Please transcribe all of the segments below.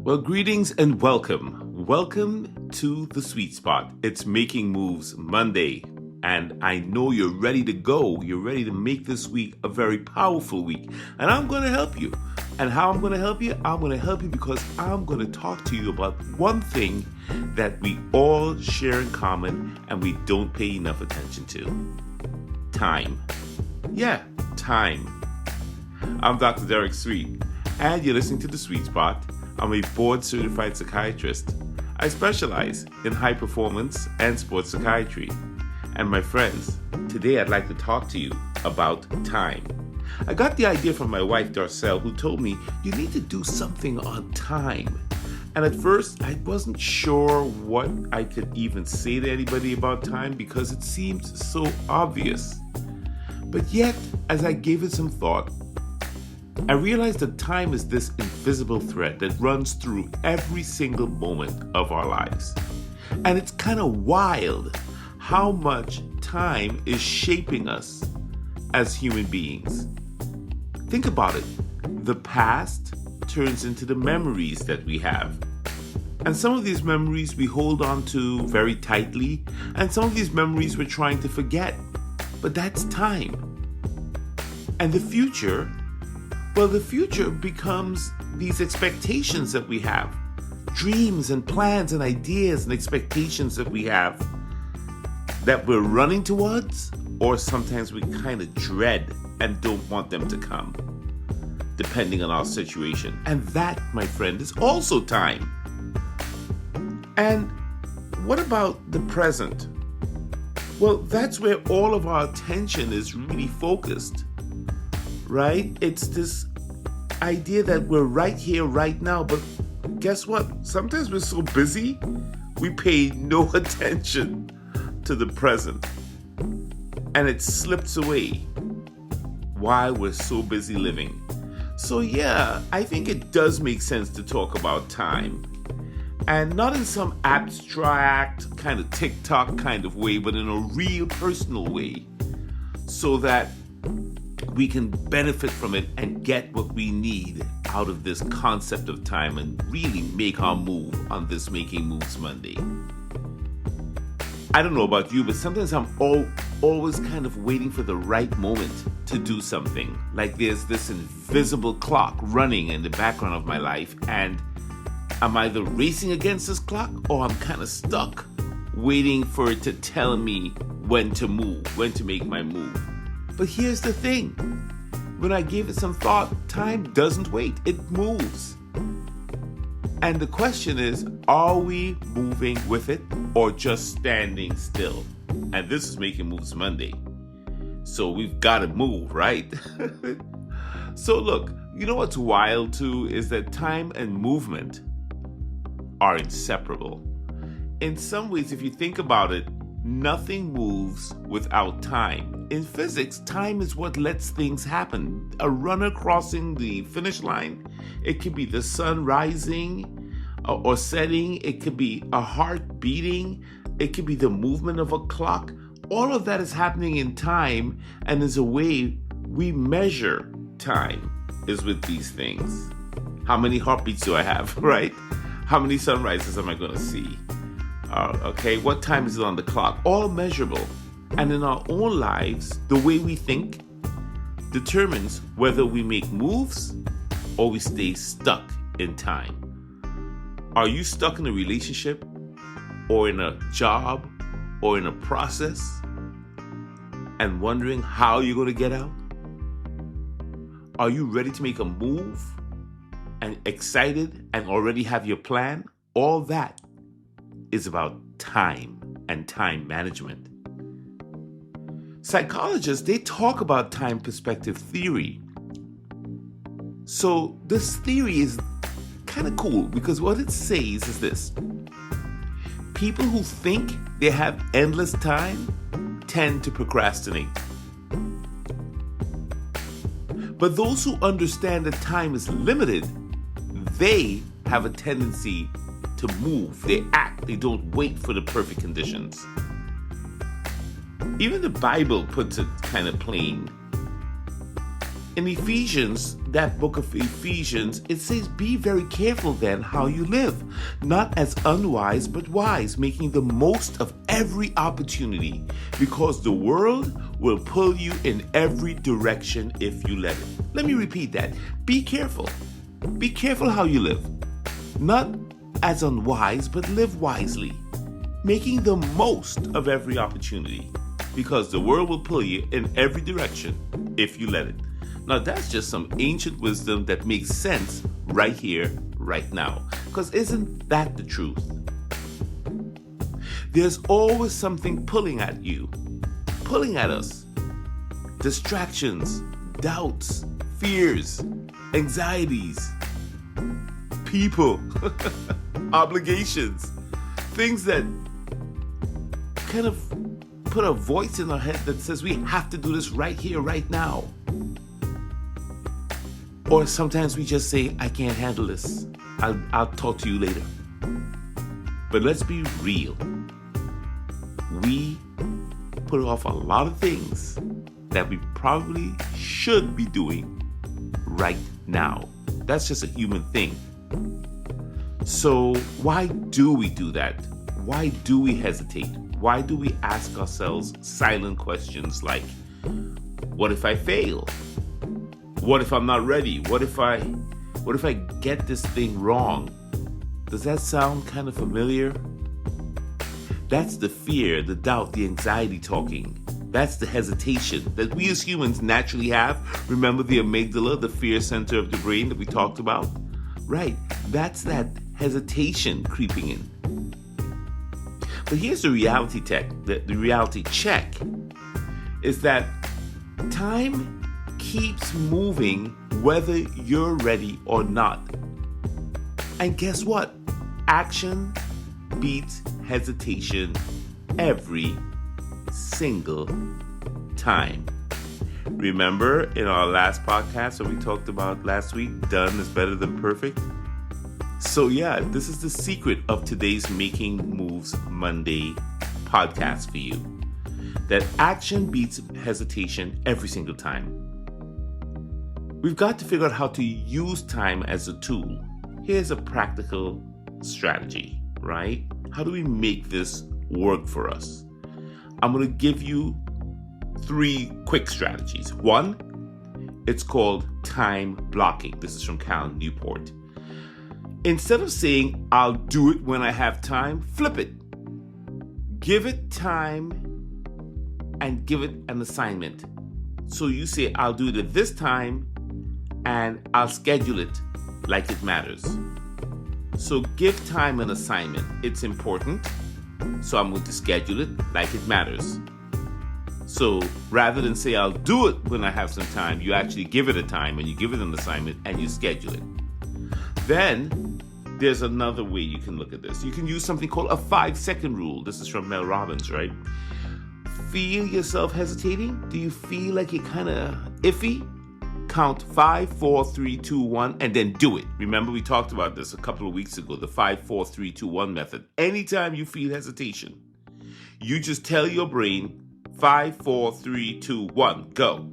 Well, greetings and welcome. Welcome to the sweet spot. It's Making Moves Monday, and I know you're ready to go. You're ready to make this week a very powerful week, and I'm going to help you. And how I'm going to help you? I'm going to help you because I'm going to talk to you about one thing that we all share in common and we don't pay enough attention to. Time. Yeah, time. I'm Dr. Derek Sweet, and you're listening to The Sweet Spot. I'm a board-certified psychiatrist. I specialize in high performance and sports psychiatry. And my friends, today I'd like to talk to you about time. I got the idea from my wife, Darcel, who told me, you need to do something on time. And at first, I wasn't sure what I could even say to anybody about time because it seems so obvious. But yet, as I gave it some thought, I realized that time is this invisible thread that runs through every single moment of our lives. And it's kind of wild how much time is shaping us as human beings. Think about it. The past turns into the memories that we have. And some of these memories we hold on to very tightly, and some of these memories we're trying to forget. But that's time. And the future, well, the future becomes these expectations that we have, dreams and plans and ideas and expectations that we have that we're running towards, or sometimes we kind of dread and don't want them to come, depending on our situation. And that, my friend, is also time. And what about the present? Well, that's where all of our attention is really focused. Right? It's this idea that we're right here, right now. But guess what? Sometimes we're so busy, we pay no attention to the present. And it slips away while we're so busy living. So yeah, I think it does make sense to talk about time. And not in some abstract, kind of TikTok kind of way, but in a real personal way. So that we can benefit from it and get what we need out of this concept of time and really make our move on this Making Moves Monday. I don't know about you, but sometimes I'm always kind of waiting for the right moment to do something. Like there's this invisible clock running in the background of my life, and I'm either racing against this clock or I'm kind of stuck waiting for it to tell me when to move, when to make my move. But here's the thing. When I gave it some thought, time doesn't wait. It moves. And the question is, are we moving with it or just standing still? And this is Making Moves Monday. So we've got to move, right? So look, you know what's wild too is that time and movement are inseparable. In some ways, if you think about it, nothing moves without time. In physics, time is what lets things happen. A runner crossing the finish line, it could be the sun rising or setting, it could be a heart beating, it could be the movement of a clock. All of that is happening in time, and is a way we measure time is with these things. How many heartbeats do I have, right? How many sunrises am I going to see? Okay, what time is it on the clock? All measurable. And in our own lives, the way we think determines whether we make moves or we stay stuck in time. Are you stuck in a relationship or in a job or in a process and wondering how you're going to get out? Are you ready to make a move and excited and already have your plan? All that is about time and time management. Psychologists, they talk about time perspective theory. So this theory is kind of cool because what it says is this. People who think they have endless time tend to procrastinate. But those who understand that time is limited, they have a tendency to move. They act. They don't wait for the perfect conditions. Even the Bible puts it kind of plain. In Ephesians, that book of Ephesians, it says, be very careful then how you live, not as unwise but wise, making the most of every opportunity, because the world will pull you in every direction if you let it. Let me repeat that. Be careful. Be careful how you live, not as unwise but live wisely, making the most of every opportunity, because the world will pull you in every direction if you let it. Now, that's just some ancient wisdom that makes sense right here, right now. Because isn't that the truth? There's always something pulling at you, pulling at us. Distractions, doubts, fears, anxieties, people, obligations, things that kind of put a voice in our head that says we have to do this right here, right now. Or sometimes we just say, I can't handle this. I'll talk to you later. But let's be real. We put off a lot of things that we probably should be doing right now. That's just a human thing. So why do we do that? Why do we hesitate? Why do we ask ourselves silent questions like, what if I fail? What if I'm not ready? What if I get this thing wrong? Does that sound kind of familiar? That's the fear, the doubt, the anxiety talking. That's the hesitation that we as humans naturally have. Remember the amygdala, the fear center of the brain that we talked about? Right, that's that hesitation creeping in. But here's the reality the reality check is that time keeps moving whether you're ready or not. And guess what? Action beats hesitation every single time. Remember in our last podcast that we talked about last week, done is better than perfect? So yeah, this is the secret of today's Making Moves Monday podcast for you. That action beats hesitation every single time. We've got to figure out how to use time as a tool. Here's a practical strategy, right? How do we make this work for us? I'm going to give you 3 quick strategies. 1, it's called time blocking. This is from Cal Newport. Instead of saying, I'll do it when I have time, flip it. Give it time and give it an assignment. So you say, I'll do it at this time and I'll schedule it like it matters. So give time an assignment. It's important. So I'm going to schedule it like it matters. So rather than say, I'll do it when I have some time, you actually give it a time and you give it an assignment and you schedule it. Then there's another way you can look at this. You can use something called a 5-second rule. This is from Mel Robbins, right? Feel yourself hesitating? Do you feel like you're kind of iffy? Count 5, 4, 3, 2, 1, and then do it. Remember, we talked about this a couple of weeks ago, the 5, 4, 3, 2, 1 method. Anytime you feel hesitation, you just tell your brain, 5, 4, 3, 2, 1, go.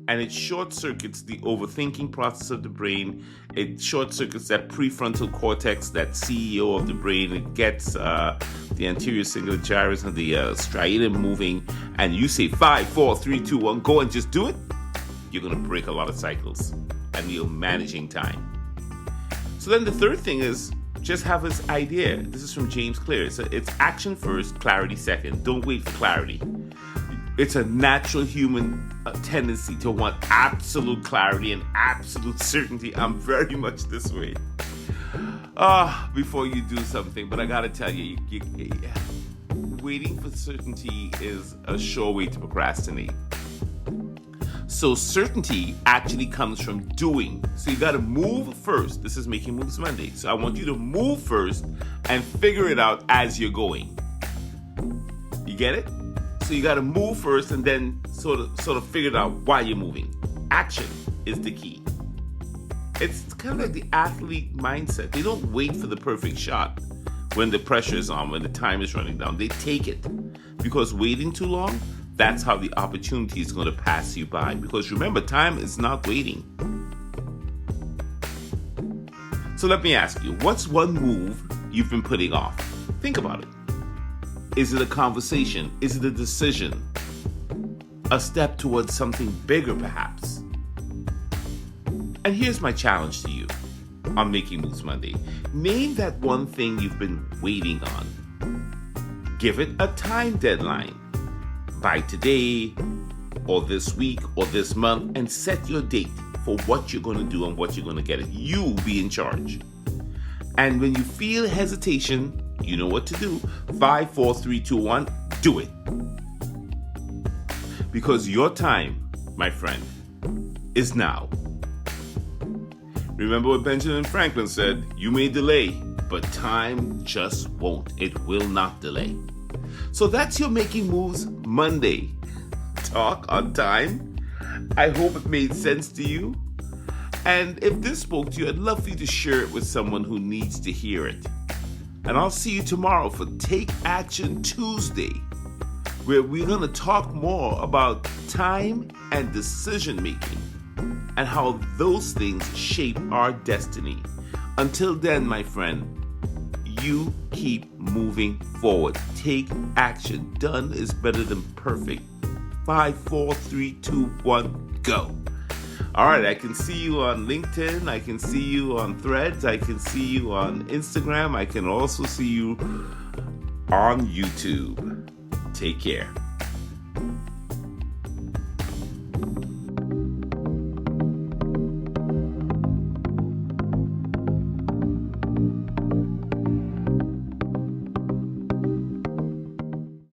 And it short circuits the overthinking process of the brain. It short circuits that prefrontal cortex, that CEO of the brain. It gets the anterior cingulate gyrus and the striatum moving. And you say 5, 4, 3, 2, 1, go and just do it. You're going to break a lot of cycles and you're managing time. So then the third thing is just have this idea. This is from James Clear. So it's action first, clarity second. Don't wait for clarity. It's a natural human tendency to want absolute clarity and absolute certainty. I'm very much this way. Before you do something, but I gotta tell you, waiting for certainty is a sure way to procrastinate. So certainty actually comes from doing. So you got to move first. This is Making Moves Monday. So I want you to move first and figure it out as you're going. You get it? So you got to move first and then sort of figure it out while you're moving. Action is the key. It's kind of like the athlete mindset. They don't wait for the perfect shot when the pressure is on, when the time is running down. They take it. Because waiting too long that's how the opportunity is going to pass you by. Because remember, time is not waiting. So let me ask you, what's one move you've been putting off? Think about it. Is it a conversation? Is it a decision? A step towards something bigger, perhaps? And here's my challenge to you on Making Moves Monday. Name that one thing you've been waiting on. Give it a time deadline. By today, or this week, or this month, and set your date for what you're going to do and what you're going to get it. You be in charge. And when you feel hesitation, you know what to do. 5, 4, 3, 2, 1, do it. Because your time, my friend, is now. Remember what Benjamin Franklin said, you may delay, but time just won't. It will not delay. So that's your Making Moves Monday. Talk on time. I hope it made sense to you. And if this spoke to you, I'd love for you to share it with someone who needs to hear it. And I'll see you tomorrow for Take Action Tuesday, where we're going to talk more about time and decision making and how those things shape our destiny. Until then, my friend, you keep moving forward. Take action. Done is better than perfect. 5, 4, 3, 2, 1, go. All right, I can see you on LinkedIn. I can see you on Threads. I can see you on Instagram. I can also see you on YouTube. Take care.